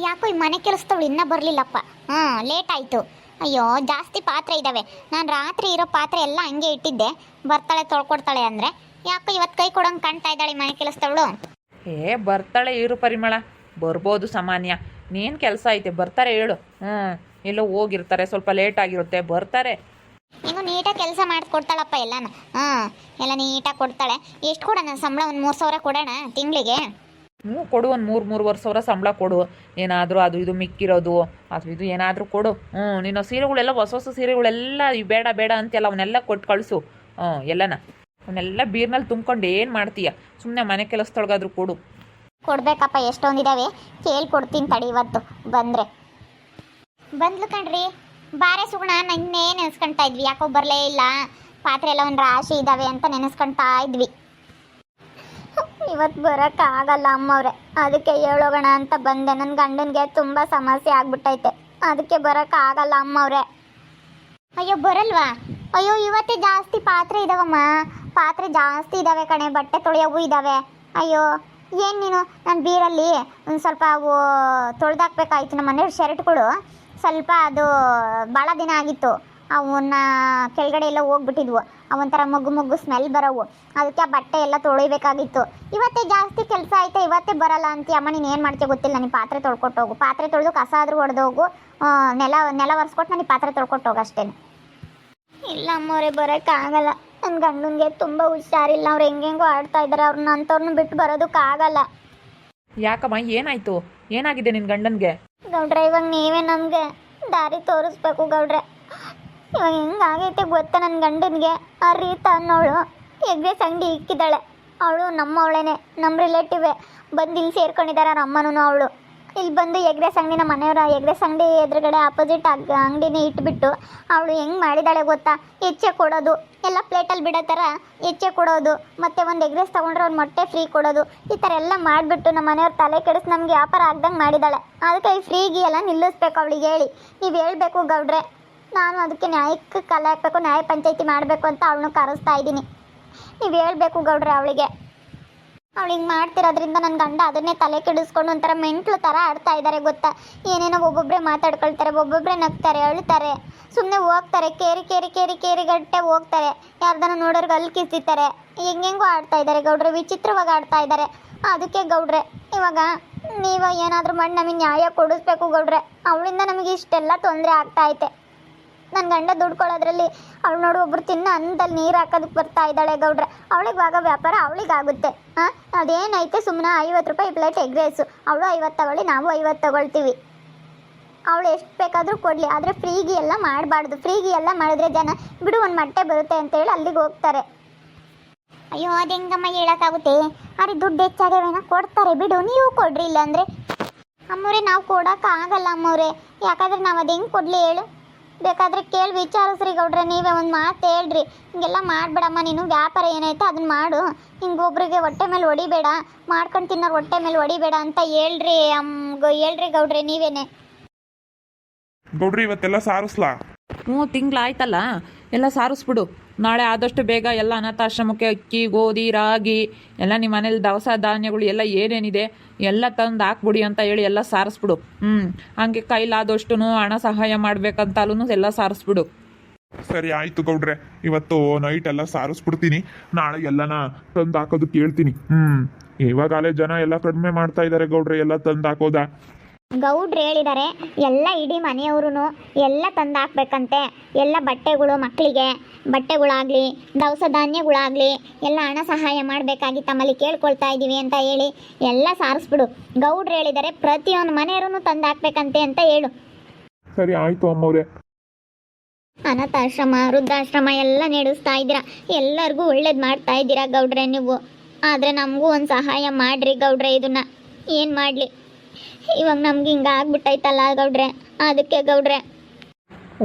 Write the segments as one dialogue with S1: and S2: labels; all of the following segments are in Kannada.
S1: ಯಾಕೋ ಈ ಮನೆ ಕೆಲಸದವಳು ಇನ್ನೂ ಬರಲಿಲ್ಲಪ್ಪ. ಲೇಟ್ ಆಯಿತು. ಅಯ್ಯೋ ಜಾಸ್ತಿ ಪಾತ್ರೆ ಇದ್ದಾವೆ. ನಾನು ರಾತ್ರಿ ಇರೋ ಪಾತ್ರೆ ಎಲ್ಲ ಹಂಗೆ ಇಟ್ಟಿದ್ದೆ. ಬರ್ತಾಳೆ ತೊಳ್ಕೊಡ್ತಾಳೆ ಅಂದರೆ ಯಾಕೋ ಇವತ್ತು ಕೈ ಕೊಡೋಂಗೆ ಕಾಣ್ತಾ ಇದ್ದಾಳೆ ಮನೆ ಕೆಲಸದವಳು.
S2: ಬರ್ತಾಳೆ ಇರು ಪರಿಮಳ, ಬರ್ಬೋದು ಸಾಮಾನ್ಯ. ನೀನು ಕೆಲಸ ಐತೆ, ಬರ್ತಾರೆ ಹೇಳು. ಎಲ್ಲೋ ಹೋಗಿರ್ತಾರೆ, ಸ್ವಲ್ಪ ಲೇಟ್ ಆಗಿರುತ್ತೆ, ಬರ್ತಾರೆ.
S1: ಇನ್ನು ನೀಟಾಗಿ ಕೆಲಸ ಮಾಡಿಕೊಡ್ತಾಳಪ್ಪ ಎಲ್ಲನೂ. ಎಲ್ಲ ನೀಟಾಗಿ ಕೊಡ್ತಾಳೆ. ಎಷ್ಟು ಕೊಡೋಣ ಸಂಬಳ? ಒಂದು 3,000 ಕೊಡೋಣ ತಿಂಗಳಿಗೆ.
S2: ಕೊಡು, ಒಂದು 3-3.5 ಸಾವಿರ ಸಂಬಳ ಕೊಡು. ಏನಾದರೂ ಅದು ಇದು ಮಿಕ್ಕಿರೋದು ಅದು ಇದು ಏನಾದರೂ ಕೊಡು. ನಿನ್ನ ಸೀರೆಗಳೆಲ್ಲ ಹೊಸ ಹೊಸ ಸೀರೆಗಳೆಲ್ಲ ಬೇಡ ಬೇಡ ಅಂತೆಲ್ಲ ಅವನ್ನೆಲ್ಲ ಕೊಟ್ಟು ಕಳಿಸು. ಎಲ್ಲನ ಅವನ್ನೆಲ್ಲ ಬೀರ್ನಲ್ಲಿ ತುಂಬ್ಕೊಂಡು ಏನು ಮಾಡ್ತೀಯ? ಸುಮ್ಮನೆ ಮನೆ ಕೆಲಸದೊಳಗಾದ್ರೂ ಕೊಡು.
S1: ಕೊಡ್ಬೇಕಪ್ಪ, ಎಷ್ಟೊಂದಿದ್ದಾವೆ. ಕೇಳ್ಕೊಡ್ತೀನಿ ತಡಿ, ಇವತ್ತು ಬಂದ್ಲು ಕಣ್ರಿ. ಬಾರೆ ಸುಗುಣ, ನನ್ನೇ ನೆನೆಸ್ಕೊಳ್ತಾ ಇದ್ವಿ. ಯಾಕೋ ಬರಲೇ ಇಲ್ಲ. ಪಾತ್ರೆ ಎಲ್ಲ ಒಂದು ರಾಶಿ ಇದ್ದಾವೆ ಅಂತ ನೆನೆಸ್ಕೊಳ್ತಾ ಇದ್ವಿ. ಇವತ್ತು ಬರೋಕ್ಕಾಗಲ್ಲ ಅಮ್ಮವ್ರೆ, ಅದಕ್ಕೆ ಹೇಳೋಗೋಣ ಅಂತ ಬಂದೆ. ನನ್ನ ಗಂಡನಿಗೆ ತುಂಬ ಸಮಸ್ಯೆ ಆಗ್ಬಿಟ್ಟೈತೆ, ಅದಕ್ಕೆ ಬರೋಕ್ಕಾಗಲ್ಲ ಅಮ್ಮವ್ರೆ. ಅಯ್ಯೋ ಬರಲ್ವಾ? ಅಯ್ಯೋ ಇವತ್ತೇ ಜಾಸ್ತಿ ಪಾತ್ರೆ ಇದಾವಮ್ಮ. ಪಾತ್ರೆ ಜಾಸ್ತಿ ಇದ್ದಾವೆ ಕಣೆ, ಬಟ್ಟೆ ತೊಳೆಯೋವು ಇದ್ದಾವೆ. ಅಯ್ಯೋ ಏನು ನೀನು, ನನ್ನ ಬೀರಲ್ಲಿ ಒಂದು ಸ್ವಲ್ಪ ಅವು ತೊಳೆದಾಕ್ಬೇಕಾಯ್ತು. ನಮ್ಮ ಮನೆಯವ್ರ ಶರ್ಟ್ಗಳು ಸ್ವಲ್ಪ ಅದು ಭಾಳ ದಿನ ಆಗಿತ್ತು. ಅವನ್ನ ಕೆಳಗಡೆ ಎಲ್ಲ ಹೋಗ್ಬಿಟ್ಟಿದ್ವು. ಅವೊಂಥರ ಮೊಗ್ಗು ಸ್ಮೆಲ್ ಬರೋವು. ಅದಕ್ಕೆ ಆ ಬಟ್ಟೆ ಎಲ್ಲ ತೊಳಿಬೇಕಾಗಿತ್ತು. ಇವತ್ತೇ ಜಾಸ್ತಿ ಕೆಲಸ ಐತೆ, ಇವತ್ತೇ ಬರಲ್ಲ ಅಂತೀಯ ಅಮ್ಮ. ನೀನು ಏನು ಮಾಡ್ತೀಯ ಗೊತ್ತಿಲ್ಲ. ನನಗೆ ಪಾತ್ರೆ ತೊಳ್ಕೊಟ್ಟು ಹೋಗು. ಪಾತ್ರೆ ತೊಳೆದು ಕಸ ಆದರೂ ಹೊಡೆದೋಗು. ನೆಲ ಒರೆಸ್ಕೊಟ್ಟು ನನಗೆ ಪಾತ್ರೆ ತೊಳ್ಕೊಟ್ಟು ಹೋಗು ಅಷ್ಟೇ. ಇಲ್ಲ ಅಮ್ಮವ್ರೆ, ಬರೋಕ್ಕಾಗಲ್ಲ. ನನ್ನ ಗಂಡನಿಗೆ ತುಂಬ ಹುಷಾರಿಲ್ಲ. ಅವ್ರು ಹೆಂಗೆಂಗೋ ಆಡ್ತಾ ಇದ್ದಾರೆ. ಅವ್ರನ್ನ ಅಂಥವ್ರನ್ನ ಬಿಟ್ಟು ಬರೋದಕ್ಕಾಗಲ್ಲ.
S2: ಯಾಕಮ್ಮ, ಏನಾಯಿತು? ಏನಾಗಿದೆ ನಿನ್ನ ಗಂಡನಿಗೆ?
S1: ಗೌಡ್ರೆ, ಇವಾಗ ನೀವೇ ನಮಗೆ ದಾರಿ ತೋರಿಸ್ಬೇಕು ಗೌಡ್ರೆ. ಇವಾಗ ಹೆಂಗಾಗೈತೆ ಗೊತ್ತಾ ನನ್ನ ಗಂಡನಿಗೆ? ಆ ರೀತಾ ಅನ್ನೋಳು ಎಗ್ರೆಸ್ ಅಂಗಡಿ ಇಕ್ಕಿದ್ದಾಳೆ. ಅವಳು ನಮ್ಮವಳೇನೆ, ನಮ್ಮ ರಿಲೇಟಿವೇ. ಬಂದು ಇಲ್ಲಿ ಸೇರ್ಕೊಂಡಿದ್ದಾರೆ. ಅವ್ರ ಅಮ್ಮನೂ ಅವಳು ಇಲ್ಲಿ ಬಂದು ಎಗ್ರೆಸ್ ಅಂಗಡಿ, ನಮ್ಮ ಮನೆಯವರ ಎಗ್ರೆಸ್ ಅಂಗಡಿ ಎದುರುಗಡೆ ಆಪೋಸಿಟ್ ಅಂಗಡಿನೇ ಇಟ್ಬಿಟ್ಟು ಅವಳು ಹೆಂಗೆ ಮಾಡಿದ್ದಾಳೆ ಗೊತ್ತಾ? ಹೆಚ್ಚೆ ಕೊಡೋದು, ಎಲ್ಲ ಪ್ಲೇಟಲ್ಲಿ ಬಿಡೋ ಥರ ಹೆಚ್ಚೆ ಕೊಡೋದು, ಮತ್ತು ಒಂದು ಎಗ್ರೆಸ್ ತೊಗೊಂಡ್ರೆ ಒಂದು ಮೊಟ್ಟೆ ಫ್ರೀ ಕೊಡೋದು. ಈ ಥರ ಎಲ್ಲ ಮಾಡಿಬಿಟ್ಟು ನಮ್ಮ ಮನೆಯವ್ರ ತಲೆ ಕೆಡಿಸಿ ನಮಗೆ ವ್ಯಾಪಾರ ಆಗ್ದಂಗೆ ಮಾಡಿದ್ದಾಳೆ. ಅದಕ್ಕೆ ಈ ಫ್ರೀಗೆ ಎಲ್ಲ ನಿಲ್ಲಿಸ್ಬೇಕು ಅವಳಿಗೆ ಹೇಳಿ. ನೀವು ಹೇಳ್ಬೇಕು ಗೌಡ್ರೆ. ನಾನು ಅದಕ್ಕೆ ನ್ಯಾಯಕ್ಕೆ ಕಲೆ ಹಾಕಬೇಕು, ನ್ಯಾಯ ಪಂಚಾಯಿತಿ ಮಾಡಬೇಕು ಅಂತ ಅವಳನ್ನು ಕರೆಸ್ತಾ ಇದ್ದೀನಿ. ನೀವು ಹೇಳ್ಬೇಕು ಗೌಡ್ರೆ ಅವಳಿಗೆ. ಅವಳು ಹಿಂಗೆ ಮಾಡ್ತಿರೋದ್ರಿಂದ ನನ್ನ ಗಂಡ ಅದನ್ನೇ ತಲೆ ಕೆಡಿಸ್ಕೊಂಡು ಒಂಥರ ಮೆಂಟ್ಲು ಥರ ಆಡ್ತಾ ಇದ್ದಾರೆ ಗೊತ್ತಾ? ಏನೇನೋ ಒಬ್ಬೊಬ್ಬರೇ ಮಾತಾಡ್ಕೊಳ್ತಾರೆ, ಒಬ್ಬೊಬ್ಬರೇ ನಗ್ತಾರೆ, ಅಳ್ತಾರೆ, ಸುಮ್ಮನೆ ಹೋಗ್ತಾರೆ. ಕೇರಿ ಗಟ್ಟೆ ಹೋಗ್ತಾರೆ. ಯಾರ್ದನ್ನ ನೋಡೋರ್ಗೆ ಅಲ್ಲಿ ಕಿಸ್ತಿದ್ದಾರೆ. ಹೆಂಗೆಂಗೋ ಆಡ್ತಾ ಇದ್ದಾರೆ ಗೌಡ್ರೆ, ವಿಚಿತ್ರವಾಗಿ ಆಡ್ತಾ ಇದ್ದಾರೆ. ಅದಕ್ಕೆ ಗೌಡ್ರೆ, ಇವಾಗ ನೀವು ಏನಾದರೂ ಮಾಡಿ ನಮಗೆ ನ್ಯಾಯ ಕೊಡಿಸ್ಬೇಕು ಗೌಡ್ರೆ. ಅವಳಿಂದ ನಮಗೆ ಇಷ್ಟೆಲ್ಲ ತೊಂದರೆ ಆಗ್ತಾ ಐತೆ. ನನ್ನ ಗಂಡ ದುಡ್ಕೊಳ್ಳೋದ್ರಲ್ಲಿ ಅವಳು ನೋಡು ಒಬ್ರು ತಿನ್ನ ಅನ್ನದಲ್ಲಿ ನೀರು ಹಾಕೋದಕ್ಕೆ ಬರ್ತಾ ಇದ್ದಾಳೆ ಗೌಡ್ರೆ. ಅವಳಿಗೆ ಆಗ ವ್ಯಾಪಾರ ಅವಳಿಗಾಗುತ್ತೆ. ಅದೇನೈತೆ ಸುಮ್ಮನೆ 50 ರೂಪಾಯಿ ಪ್ಲೇಟ್ ಎಗ್ ರೈಸು. ಅವಳು 50 ತಗೊಳ್ಳಿ, ನಾವು 50 ತಗೊಳ್ತೀವಿ. ಅವಳು ಎಷ್ಟು ಬೇಕಾದರೂ ಕೊಡಲಿ, ಆದರೆ ಫ್ರೀಗೆ ಎಲ್ಲ ಮಾಡಬಾರ್ದು. ಫ್ರೀಗೆ ಎಲ್ಲ ಮಾಡಿದ್ರೆ ಜನ ಬಿಡು ಒಂದು ಮೊಟ್ಟೆ ಬರುತ್ತೆ ಅಂತೇಳಿ ಅಲ್ಲಿಗೆ ಹೋಗ್ತಾರೆ. ಅಯ್ಯೋ ಅದು ಹೆಂಗಮ್ಮ ಹೇಳೋಕ್ಕಾಗುತ್ತೆ? ಅರೆ ದುಡ್ಡು ಹೆಚ್ಚಾಗವೇನೋ ಕೊಡ್ತಾರೆ ಬಿಡು, ನೀವು ಕೊಡ್ರಿ. ಇಲ್ಲಾಂದರೆ ಅಮ್ಮವ್ರೆ ನಾವು ಕೊಡೋಕ್ಕಾಗಲ್ಲ ಅಮ್ಮವ್ರೆ. ಯಾಕಂದರೆ ನಾವು ಅದು ಹೆಂಗೆ ಕೊಡಲಿ ಹೇಳು? ಬೇಕಾದರೆ ಕೇಳಿ ವಿಚಾರಿಸ್ರಿ ಗೌಡ್ರೆ. ನೀವೇ ಒಂದು ಮಾತು ಹೇಳ್ರಿ. ಹಿಂಗೆಲ್ಲ ಮಾಡಬೇಡಮ್ಮ, ನೀನು ವ್ಯಾಪಾರ ಏನೈತೆ ಅದನ್ನ ಮಾಡು. ಹಿಂಗೆ ಒಬ್ರಿಗೆ ಹೊಟ್ಟೆ ಮೇಲೆ ಹೊಡಿಬೇಡ, ಮಾಡ್ಕೊಂಡು ತಿನ್ನೋರು ಹೊಟ್ಟೆ ಮೇಲೆ ಹೊಡಿಬೇಡ ಅಂತ ಹೇಳ್ರಿ. ಹೇಳ್ರಿ ಗೌಡ್ರೆ ನೀವೇನೆ.
S3: ಗೌಡ್ರಿ ಇವತ್ತೆಲ್ಲ ಸಾರಿಸ್ಲಾ?
S2: ತಿಂಗಳಾಯ್ತಲ್ಲ, ಎಲ್ಲ ಸಾರಿಸ್ಬಿಡು. ನಾಳೆ ಆದಷ್ಟು ಬೇಗ ಎಲ್ಲ ಅನಾಥಾಶ್ರಮಕ್ಕೆ ಅಕ್ಕಿ, ಗೋಧಿ, ರಾಗಿ ಎಲ್ಲ ನಿಮ್ಮ ಮನೇಲಿ ದವಸ ಧಾನ್ಯಗಳು ಎಲ್ಲ ಏನೇನಿದೆ ಎಲ್ಲ ತಂದು ಹಾಕ್ಬಿಡಿ ಅಂತ ಹೇಳಿ ಎಲ್ಲ ಸಾರಿಸ್ಬಿಡು. ಹಂಗೆ ಕೈಲಾದಷ್ಟು ಹಣ ಸಹಾಯ ಮಾಡ್ಬೇಕಂತಲೂ ಎಲ್ಲ ಸಾರಿಸ್ಬಿಡು.
S3: ಸರಿ ಆಯ್ತು ಗೌಡ್ರೆ, ಇವತ್ತು ನೈಟ್ ಎಲ್ಲ ಸಾರಿಸ್ಬಿಡ್ತೀನಿ. ನಾಳೆ ಎಲ್ಲನ ತಂದು ಹಾಕೋದಕ್ಕೆ ಹೇಳ್ತೀನಿ. ಇವಾಗಲೇ ಜನ ಎಲ್ಲ ಕಡಿಮೆ ಮಾಡ್ತಾ ಇದ್ದಾರೆ ಗೌಡ್ರೆ, ಎಲ್ಲ ತಂದು ಹಾಕೋದ.
S1: ಗೌಡ್ರು ಹೇಳಿದ್ದಾರೆ ಎಲ್ಲ ಇಡೀ ಮನೆಯವರು ಎಲ್ಲ ತಂದು ಹಾಕ್ಬೇಕಂತೆ. ಎಲ್ಲ ಬಟ್ಟೆಗಳು, ಮಕ್ಕಳಿಗೆ ಬಟ್ಟೆಗಳಾಗಲಿ ದವಸ ಧಾನ್ಯಗಳಾಗಲಿ ಎಲ್ಲ ಹಣ ಸಹಾಯ ಮಾಡಬೇಕಾಗಿ ತಮ್ಮಲ್ಲಿ ಕೇಳ್ಕೊಳ್ತಾ ಇದ್ದೀವಿ ಅಂತ ಹೇಳಿ ಎಲ್ಲ ಸಾರಿಸ್ಬಿಡು. ಗೌಡ್ರು ಹೇಳಿದ್ದಾರೆ ಪ್ರತಿಯೊಂದು ಮನೆಯವರು ತಂದು ಹಾಕ್ಬೇಕಂತೆ ಅಂತ ಹೇಳು.
S3: ಸರಿ ಆಯ್ತು ಅಮ್ಮವ್ರೆ.
S1: ಅನಾಥಾಶ್ರಮ, ವೃದ್ಧಾಶ್ರಮ ಎಲ್ಲ ನಡೆಸ್ತಾ ಇದ್ದೀರಾ. ಎಲ್ಲರಿಗೂ ಒಳ್ಳೇದು ಮಾಡ್ತಾ ಇದ್ದೀರಾ ಗೌಡ್ರೆ ನೀವು. ಆದರೆ ನಮಗೂ ಒಂದು ಸಹಾಯ ಮಾಡಿರಿ ಗೌಡ್ರೆ. ಇದನ್ನು ಏನು ಮಾಡಲಿ, ಇವಾಗ ನಮ್ಗೆ ಹಿಂಗೆ ಆಗ್ಬಿಟ್ಟೈತಲ್ಲ ಗೌಡ್ರೆ, ಅದಕ್ಕೆ ಗೌಡ್ರೆ.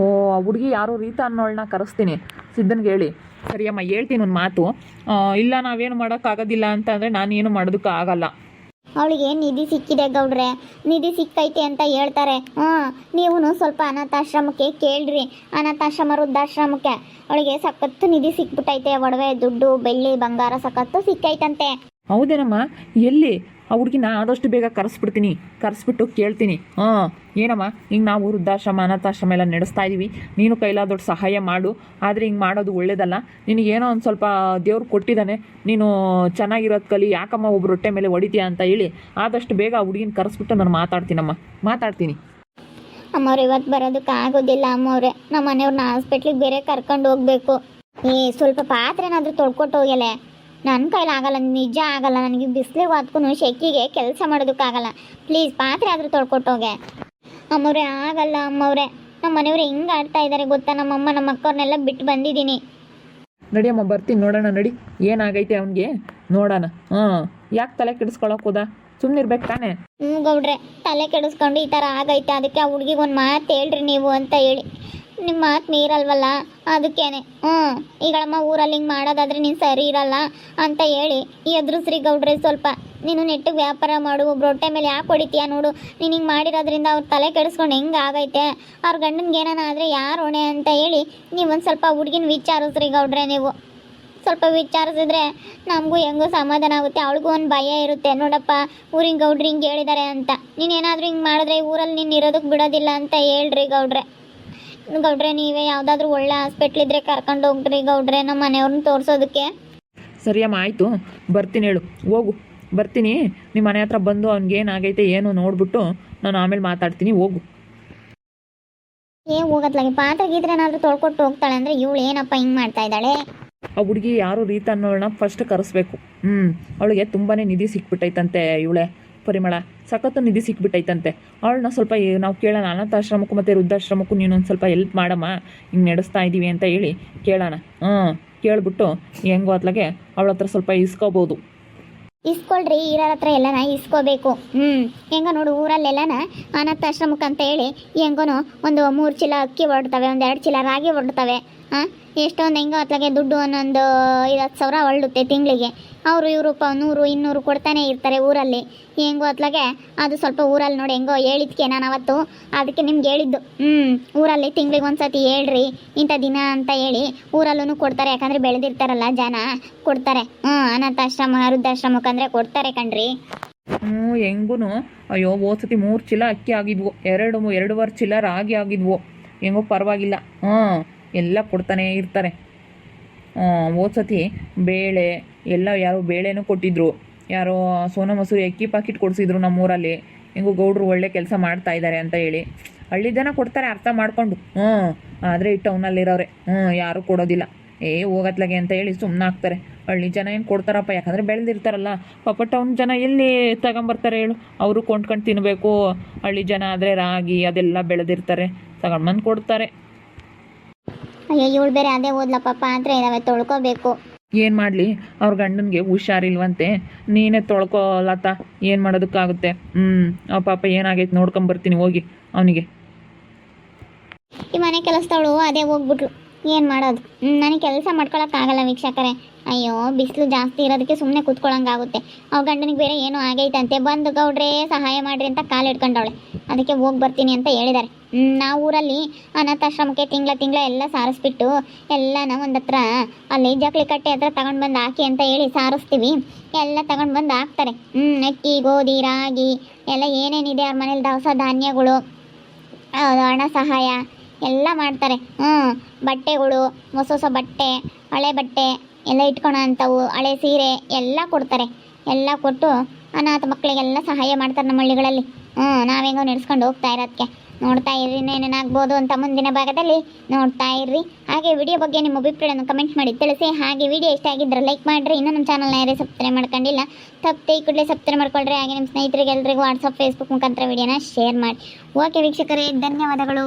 S2: ಆ ಹುಡುಗಿ ಯಾರೋ ರೀತಾ ಅನ್ನೋಳನ್ನ ಕರೆಸ್ತೀನಿ, ಸಿದ್ಧನ್ಗೆ ಹೇಳಿ. ಸರಿಯಮ್ಮ, ಹೇಳ್ತೀನಿ ಒಂದು ಮಾತು. ಇಲ್ಲ ನಾವೇನು ಮಾಡೋಕ್ಕಾಗೋದಿಲ್ಲ ಅಂತಂದರೆ ನಾನು ಏನು ಮಾಡೋದಕ್ಕಾಗಲ್ಲ.
S1: ಅವಳಿಗೆ ನಿಧಿ ಸಿಕ್ಕಿದೆ ಗೌಡ್ರೆ, ನಿಧಿ ಸಿಕ್ಕೈತೆ ಅಂತ ಹೇಳ್ತಾರೆ. ನೀವು ಸ್ವಲ್ಪ ಅನಾಥಾಶ್ರಮಕ್ಕೆ ಕೇಳ್ರಿ. ಅನಾಥಾಶ್ರಮ, ವೃದ್ಧಾಶ್ರಮಕ್ಕೆ ಅವಳಿಗೆ ಸಖತ್ತು ನಿಧಿ ಸಿಕ್ಬಿಟ್ಟೈತೆ. ಒಡವೆ, ದುಡ್ಡು, ಬೆಳ್ಳಿ, ಬಂಗಾರ ಸಖತ್ತು ಸಿಕ್ಕೈತಂತೆ.
S2: ಹೌದೇನಮ್ಮ? ಎಲ್ಲಿ? ಆ ಹುಡುಗಿನ ಆದಷ್ಟು ಬೇಗ ಕರೆಸ್ಬಿಟ್ಟು ಕೇಳ್ತೀನಿ. ಹಾಂ, ಏನಮ್ಮ ಹಿಂಗೆ ನಾವು ವೃದ್ಧಾಶ್ರಮ ಅನಾಥಾಶ್ರಮ ಎಲ್ಲ ನಡೆಸ್ತಾ ಇದ್ದೀವಿ, ನೀನು ಕೈಲಾದೊಡ್ಡ ಸಹಾಯ ಮಾಡು, ಆದರೆ ಹಿಂಗೆ ಮಾಡೋದು ಒಳ್ಳೇದಲ್ಲ. ನಿನಗೇನೋ ಒಂದು ಸ್ವಲ್ಪ ದೇವ್ರು ಕೊಟ್ಟಿದ್ದಾನೆ, ನೀನು ಚೆನ್ನಾಗಿರೋದು ಕಲಿ, ಯಾಕಮ್ಮ ಒಬ್ರು ಹೊಟ್ಟೆ ಮೇಲೆ ಹೊಡಿತೀಯ ಅಂತ ಹೇಳಿ ಆದಷ್ಟು ಬೇಗ ಆ ಹುಡುಗಿನ ಕರೆಸ್ಬಿಟ್ಟು ನಾನು ಮಾತಾಡ್ತೀನಿ.
S1: ಅಮ್ಮವ್ರು ಇವತ್ತು ಬರೋದಕ್ಕೆ ಆಗೋದಿಲ್ಲ ಅಮ್ಮವ್ರೆ, ನಮ್ಮ ಮನೆಯವ್ರನ್ನ ಹಾಸ್ಪಿಟ್ಲಿಗೆ ಬೇರೆ ಕರ್ಕೊಂಡು ಹೋಗ್ಬೇಕು. ಸ್ವಲ್ಪ ಪಾತ್ರೆನಾದ್ರೂ ತೊಳ್ಕೊಟ್ಟು ಹೋಗ್ಯಲೆ, ನನ್ನ ಕೈಲಿ ಆಗಲ್ಲ, ನಿಜ ಆಗಲ್ಲ. ನನಗೆ ಬಿಸಿಲಿಗೆ ಹೊತ್ಕೊಂಡು ಶೆಕಿಗೆ ಕೆಲಸ ಮಾಡೋದಕ್ಕಾಗಲ್ಲ. ಪ್ಲೀಸ್ ಪಾತ್ರೆ ಆದರೂ ತೊಳ್ಕೊಟ್ಟೋಗೆ. ಅಮ್ಮವ್ರೆ ಆಗಲ್ಲ ಅಮ್ಮವ್ರೆ, ನಮ್ಮ ಮನೆಯವ್ರು ಹೆಂಗೆ ಆಡ್ತಾ ಇದ್ದಾರೆ ಗೊತ್ತಾ, ನಮ್ಮಮ್ಮ ನಮ್ಮ ಅಕ್ಕವ್ರನ್ನೆಲ್ಲ ಬಿಟ್ಟು ಬಂದಿದ್ದೀನಿ.
S2: ನಡಿಯಮ್ಮ, ಬರ್ತೀನಿ, ನೋಡೋಣ, ನಡಿ ಏನಾಗೈತೆ ಅವನಿಗೆ ನೋಡೋಣ. ಯಾಕೆ ತಲೆ ಕೆಡಿಸ್ಕೊಳಕ್ಕೆ ಹೋದ? ಸುಮ್ಮನಿರ್ಬೇಕು ತಾನೆ.
S1: ಗೌಡ್ರೆ, ತಲೆ ಕೆಡಿಸ್ಕೊಂಡು ಈ ಥರ ಆಗೈತೆ, ಅದಕ್ಕೆ ಆ ಹುಡುಗಿಗೆ ಒಂದು ಮಾತು ಹೇಳ್ರಿ ನೀವು ಅಂತ ಹೇಳಿ. ನಿಮ್ಮ ಮಾತು ಮೀರಲ್ವಲ್ಲ, ಅದಕ್ಕೇನೆ. ಈಗಳಮ್ಮ ಊರಲ್ಲಿ ಹಿಂಗೆ ಮಾಡೋದಾದ್ರೆ ನೀನು ಸರಿ ಇರಲ್ಲ ಅಂತ ಹೇಳಿ ಎದುರಿಸ್ರಿ ಗೌಡ್ರೆ. ಸ್ವಲ್ಪ ನೀನು ನೆಟ್ಟಿಗೆ ವ್ಯಾಪಾರ ಮಾಡು, ಒಬ್ರು ಹೊಟ್ಟೆ ಮೇಲೆ ಯಾಕೆ ಹೊಡಿತೀಯ ನೋಡು. ನೀನು ಹಿಂಗೆ ಮಾಡಿರೋದ್ರಿಂದ ಅವ್ರ ತಲೆ ಕೆಡಿಸ್ಕೊಂಡು ಹೆಂಗೆ ಆಗೈತೆ, ಅವ್ರ ಗಂಡನಿಗೆ ಏನಾನ ಆದರೆ ಯಾರು ಹೊಣೆ ಅಂತ ಹೇಳಿ ನೀವೊಂದು ಸ್ವಲ್ಪ ಹುಡುಗಿನ ವಿಚಾರಿಸ್ರಿ ಗೌಡ್ರೆ. ನೀವು ಸ್ವಲ್ಪ ವಿಚಾರಿಸಿದ್ರೆ ನಮಗೂ ಹೆಂಗೋ ಸಮಾಧಾನ ಆಗುತ್ತೆ, ಅವಳಿಗೂ ಒಂದು ಭಯ ಇರುತ್ತೆ. ನೋಡಪ್ಪ, ಊರಿನ ಗೌಡ್ರಿ ಹಿಂಗೆ ಹೇಳಿದ್ದಾರೆ ಅಂತ, ನೀನೇನಾದರೂ ಹಿಂಗೆ ಮಾಡಿದ್ರೆ ಊರಲ್ಲಿ ನೀನು ಇರೋದಕ್ಕೆ ಬಿಡೋದಿಲ್ಲ ಅಂತ ಹೇಳ್ರಿ ಗೌಡ್ರೆ. ನೀವೇ ಯಾವುದಾದ್ರೂ ಒಳ್ಳೆ ಹಾಸ್ಪಿಟ್ಲಿದ್ರೆ ಕರ್ಕೊಂಡು ಹೋಗ್ರಿ ಗೌಡ್ರೆ, ನಮ್ಮ ಮನೆಯವ್ರನ್ನ ತೋರಿಸೋದಕ್ಕೆ.
S2: ಸರಿಯಮ್ಮ, ಆಯಿತು, ಬರ್ತೀನಿ, ಹೇಳು, ಹೋಗು, ಬರ್ತೀನಿ. ನಿಮ್ಮ ಮನೆ ಹತ್ರ ಬಂದು ಅವ್ನಿಗೇನಾಗೈತೆ ಏನು ನೋಡ್ಬಿಟ್ಟು ನಾನು ಆಮೇಲೆ ಮಾತಾಡ್ತೀನಿ, ಹೋಗು.
S1: ಹೋಗತ್ಲಾಗೆ ಪಾತ್ರೆ ಗೀತ್ರೆ ಏನಾದರೂ ತೊಳ್ಕೊಟ್ಟು ಹೋಗ್ತಾಳೆ ಅಂದರೆ ಇವಳು ಏನಪ್ಪ ಹಿಂಗೆ ಮಾಡ್ತಾ ಇದ್ದಾಳೆ.
S2: ಆ ಹುಡುಗಿ ಯಾರು ರೀತ ಅನ್ನೋಳನ್ನ ಫಸ್ಟ್ ಕರೆಸ್ಬೇಕು. ಅವಳಿಗೆ ತುಂಬಾ ನಿಧಿ ಸಿಕ್ಬಿಟ್ಟೈತಂತೆ, ಇವಳೆ ಪರಿಮಳ ಸಖತ್ತು ನಿಧಿ ಸಿಕ್ಬಿಟ್ಟೈತಂತೆ. ಅವಳನ್ನ ಸ್ವಲ್ಪ ನಾವು ಕೇಳೋಣ, ಅನಾಥಾಶ್ರಮಕ್ಕೂ ಮತ್ತು ವೃದ್ಧಾಶ್ರಮಕ್ಕೂ ನೀನೊಂದು ಸ್ವಲ್ಪ ಹೆಲ್ಪ್ ಮಾಡಮ್ಮ, ಹಿಂಗೆ ನಡೆಸ್ತಾ ಇದ್ದೀವಿ ಅಂತ ಹೇಳಿ ಕೇಳೋಣ. ಕೇಳ್ಬಿಟ್ಟು ಹೆಂಗೋ ಅತ್ಲಾಗೆ ಅವಳ ಹತ್ರ ಸ್ವಲ್ಪ ಇಸ್ಕೋಬೋದು.
S1: ಇಸ್ಕೊಳ್ರಿ, ಇರೋರ ಹತ್ರ ಎಲ್ಲನ ಇಸ್ಕೋಬೇಕು. ಹೆಂಗ ನೋಡು, ಊರಲ್ಲೆಲ್ಲನ ಅನಾಥಾಶ್ರಮಕ್ಕೆ ಅಂತ ಹೇಳಿ ಹೆಂಗೋನು ಒಂದು 3 ಚೀಲ ಅಕ್ಕಿ ಹೊರಡ್ತವೆ, ಒಂದು 2 ಚೀಲ ರಾಗಿ ಹೊರಡ್ತವೆ. ಎಷ್ಟೊಂದು ಹೆಂಗೋ ಅತ್ಲಾಗೆ ದುಡ್ಡು ಒಂದೊಂದು 10,000 ಹೊರಡುತ್ತೆ ತಿಂಗಳಿಗೆ. ಅವರು ಇವರು 100, 200 ಕೊಡ್ತಾನೆ ಇರ್ತಾರೆ ಊರಲ್ಲಿ. ಹೆಂಗೋ ಅತ್ಲಾಗೆ ಅದು ಸ್ವಲ್ಪ ಊರಲ್ಲಿ ನೋಡಿ ಹೆಂಗೋ ಹೇಳಿದ್ಕೆ ನಾನು ಅವತ್ತು ಅದಕ್ಕೆ ನಿಮ್ಗೆ ಹೇಳಿದ್ದು. ಊರಲ್ಲಿ ತಿಂಗಳಿಗೆ ಒಂದ್ಸತಿ ಹೇಳ್ರಿ ಇಂಥ ದಿನ ಅಂತ ಹೇಳಿ ಊರಲ್ಲೂ ಕೊಡ್ತಾರೆ. ಯಾಕಂದರೆ ಬೆಳೆದಿರ್ತಾರಲ್ಲ ಜನ, ಕೊಡ್ತಾರೆ. ಅನಾಥಾಶ್ರಮ ವೃದ್ಧಾಶ್ರಮಕ್ಕಂದರೆ ಕೊಡ್ತಾರೆ ಕಣ್ರಿ.
S2: ಹೆಂಗೂ ಅಯ್ಯೋ, ಓದ್ಸತಿ 3 ಚೀಲ ಅಕ್ಕಿ ಆಗಿದ್ವು, 2.5 ಚೀಲ ರಾಗಿ ಆಗಿದ್ವು. ಹೆಂಗೋ ಪರವಾಗಿಲ್ಲ, ಎಲ್ಲ ಕೊಡ್ತಾನೆ ಇರ್ತಾರೆ. ಓದ್ಸತಿ ಬೇಳೆ ಎಲ್ಲ ಯಾರೋ ಬೇಳೆನೂ ಕೊಟ್ಟಿದ್ರು, ಯಾರೋ ಸೋನಾ ಮಸೂರಿ ಅಕ್ಕಿ ಪಾಕಿಟ್ ಕೊಡಿಸಿದ್ರು ನಮ್ಮೂರಲ್ಲಿ. ಹೆಂಗೋ ಗೌಡ್ರು ಒಳ್ಳೆ ಕೆಲಸ ಮಾಡ್ತಾ ಇದ್ದಾರೆ ಅಂತ ಹೇಳಿ ಹಳ್ಳಿ ಜನ ಕೊಡ್ತಾರೆ ಅರ್ಥ ಮಾಡಿಕೊಂಡು. ಆದರೆ ಈ ಟೌನಲ್ಲಿರೋರೆ ಯಾರೂ ಕೊಡೋದಿಲ್ಲ. ಹೋಗತ್ಲಾಗೆ ಅಂತ ಹೇಳಿ ಸುಮ್ಮನೆ ಆಗ್ತಾರೆ. ಹಳ್ಳಿ ಜನ ಏನು ಕೊಡ್ತಾರಪ್ಪ, ಯಾಕಂದರೆ ಬೆಳೆದಿರ್ತಾರಲ್ಲ. ಪಾಪ ಟೌನ್ ಜನ ಎಲ್ಲಿ ತಗೊಂಬರ್ತಾರೆ ಹೇಳು, ಅವರು ಕೊಂಡ್ಕೊಂಡು ತಿನ್ನಬೇಕು. ಹಳ್ಳಿ ಜನ ಆದರೆ ರಾಗಿ ಅದೆಲ್ಲ ಬೆಳೆದಿರ್ತಾರೆ, ತಗೊಂಡ್ಬಂದು ಕೊಡ್ತಾರೆ.
S1: ಅಯ್ಯೋ, ಇವಳು ಬೇರೆ ಅದೇ ಓದ್ಲಪ್ಪ, ಪಾತ್ರೆ ಇದಾವೆ ತೊಳ್ಕೊಬೇಕು.
S2: ಏನು ಮಾಡಲಿ, ಅವ್ರ ಗಂಡನಿಗೆ ಹುಷಾರಿಲ್ವಂತೆ, ನೀನೇ ತೊಳ್ಕೊಲತ್ತ, ಏನು ಮಾಡೋದಕ್ಕಾಗುತ್ತೆ. ಪಾಪ ಏನಾಗೈತೆ ನೋಡ್ಕೊಂಬರ್ತೀನಿ ಹೋಗಿ ಅವನಿಗೆ.
S1: ಈ ಮನೆ ಕೆಲಸದವಳು ಅದೇ ಹೋಗ್ಬಿಟ್ಲು, ಏನು ಮಾಡೋದು. ನನಗೆ ಕೆಲಸ ಮಾಡ್ಕೊಳಕ್ಕಾಗಲ್ಲ ವೀಕ್ಷಕರೇ. ಅಯ್ಯೋ, ಬಿಸಿಲು ಜಾಸ್ತಿ ಇರೋದಕ್ಕೆ ಸುಮ್ಮನೆ ಕೂತ್ಕೊಳ್ಳೋಂಗಾಗುತ್ತೆ. ಅವ್ರ ಗಂಡನಿಗೆ ಬೇರೆ ಏನೋ ಆಗೈತಂತೆ, ಬಂದು ಗೌಡ್ರೆ ಸಹಾಯ ಮಾಡಿರಿ ಅಂತ ಕಾಲು ಹಿಡ್ಕೊಂಡವಳೆ. ಅದಕ್ಕೆ ಹೋಗಿ ಬರ್ತೀನಿ ಅಂತ ಹೇಳಿದ್ದಾರೆ. ನಾವು ಊರಲ್ಲಿ ಅನಾಥಾಶ್ರಮಕ್ಕೆ ತಿಂಗಳ ಎಲ್ಲ ಸಾರಿಸ್ಬಿಟ್ಟು ಎಲ್ಲನ ಒಂದು ಹತ್ರ ಅಲ್ಲಿ ಜಕ್ಲಿ ಕಟ್ಟೆ ಹತ್ರ ತಗೊಂಡು ಬಂದು ಹಾಕಿ ಅಂತ ಹೇಳಿ ಸಾರಿಸ್ತೀವಿ. ಎಲ್ಲ ತಗೊಂಡು ಬಂದು ಹಾಕ್ತಾರೆ. ಅಕ್ಕಿ, ಗೋಧಿ, ರಾಗಿ ಎಲ್ಲ ಏನೇನಿದೆ ಅವ್ರ ಮನೇಲಿ ದವಸ ಧಾನ್ಯಗಳು, ಹಣ ಸಹಾಯ ಎಲ್ಲ ಮಾಡ್ತಾರೆ. ಬಟ್ಟೆಗಳು, ಹೊಸ ಬಟ್ಟೆ, ಹಳೆ ಬಟ್ಟೆ ಎಲ್ಲ ಇಟ್ಕೊಳೋ ಅಂಥವು, ಹಳೆ ಸೀರೆ ಎಲ್ಲ ಕೊಡ್ತಾರೆ. ಎಲ್ಲ ಕೊಟ್ಟು ಅನಾಥ ಮಕ್ಕಳಿಗೆಲ್ಲ ಸಹಾಯ ಮಾಡ್ತಾರೆ ನಮ್ಮ ಹಳ್ಳಿಗಳಲ್ಲಿ. ನಾವೆಂಗೋ ನಡೆಸ್ಕೊಂಡು ಹೋಗ್ತಾ ಇರೋದಕ್ಕೆ ನೋಡ್ತಾ ಇರ್ರಿ, ಏನೇನಾಗ್ಬೋದು ಅಂತ ಮುಂದಿನ ಭಾಗದಲ್ಲಿ ನೋಡ್ತಾ ಇರ್ರಿ. ಹಾಗೆ ವಿಡಿಯೋ ಬಗ್ಗೆ ನಿಮ್ಮ ಅಭಿಪ್ರಾಯವನ್ನು ಕಮೆಂಟ್ ಮಾಡಿ ತಿಳಿಸಿ. ಹಾಗೆ ವಿಡಿಯೋ ಇಷ್ಟ ಆಗಿದ್ರೆ ಲೈಕ್ ಮಾಡಿರಿ. ಇನ್ನೂ ನಮ್ಮ ಚಾನಲ್ನ ಯಾರೇ ಸಬ್ಸ್ಕ್ರೈಬ್ ಮಾಡ್ಕೊಂಡಿಲ್ಲ, ತಪ್ಪದೆ ಈ ಕೂಡಲೇ ಸಬ್ಸ್ಕ್ರೈಬ್ ಮಾಡ್ಕೊಳ್ರಿ. ಹಾಗೆ ನಿಮ್ಮ ಸ್ನೇಹಿತರಿಗೆ ಎಲ್ಲರಿಗೂ ವಾಟ್ಸಪ್, ಫೇಸ್ಬುಕ್ ಮುಖಾಂತರ ವಿಡಿಯೋನ ಶೇರ್ ಮಾಡಿ. ಓಕೆ ವೀಕ್ಷಕರೇ, ಧನ್ಯವಾದಗಳು.